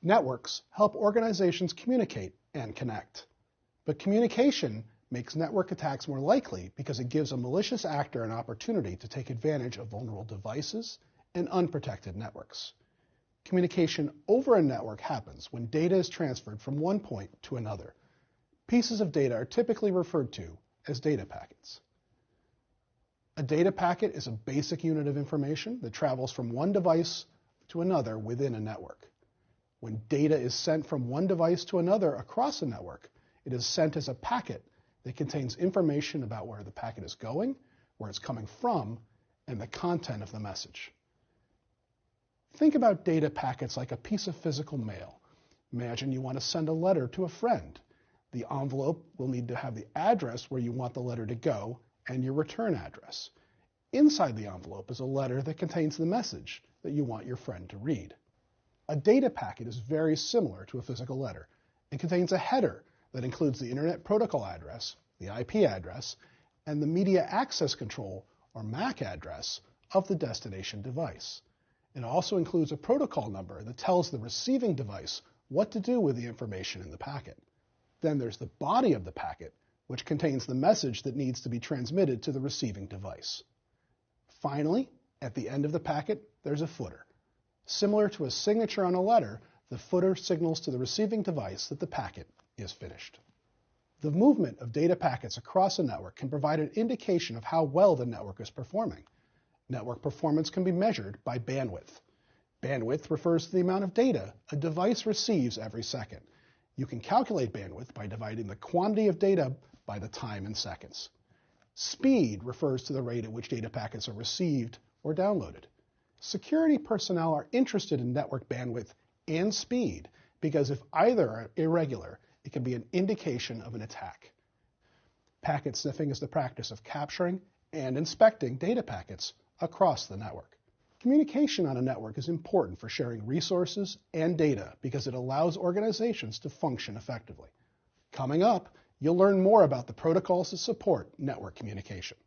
Networks help organizations communicate and connect. But communication makes network attacks more likely because it gives a malicious actor an opportunity to take advantage of vulnerable devices and unprotected networks. Communication over a network happens when data is transferred from one point to another. Pieces of data are typically referred to as data packets. A data packet is a basic unit of information that travels from one device to another within a network. When data is sent from one device to another across a network, it is sent as a packet that contains information about where the packet is going, where it's coming from, and the content of the message. Think about data packets like a piece of physical mail. Imagine you want to send a letter to a friend. The envelope will need to have the address where you want the letter to go and your return address. Inside the envelope is a letter that contains the message that you want your friend to read. A data packet is very similar to a physical letter. It contains a header that includes the Internet Protocol address, the IP address, and the Media Access Control, or MAC address, of the destination device. It also includes a protocol number that tells the receiving device what to do with the information in the packet. Then there's the body of the packet, which contains the message that needs to be transmitted to the receiving device. Finally, at the end of the packet, there's a footer. Similar to a signature on a letter, the footer signals to the receiving device that the packet is finished. The movement of data packets across a network can provide an indication of how well the network is performing. Network performance can be measured by bandwidth. Bandwidth refers to the amount of data a device receives every second. You can calculate bandwidth by dividing the quantity of data by the time in seconds. Speed refers to the rate at which data packets are received or downloaded. Security personnel are interested in network bandwidth and speed because if either are irregular, it can be an indication of an attack. Packet sniffing is the practice of capturing and inspecting data packets across the network. Communication on a network is important for sharing resources and data because it allows organizations to function effectively. Coming up, you'll learn more about the protocols that support network communication.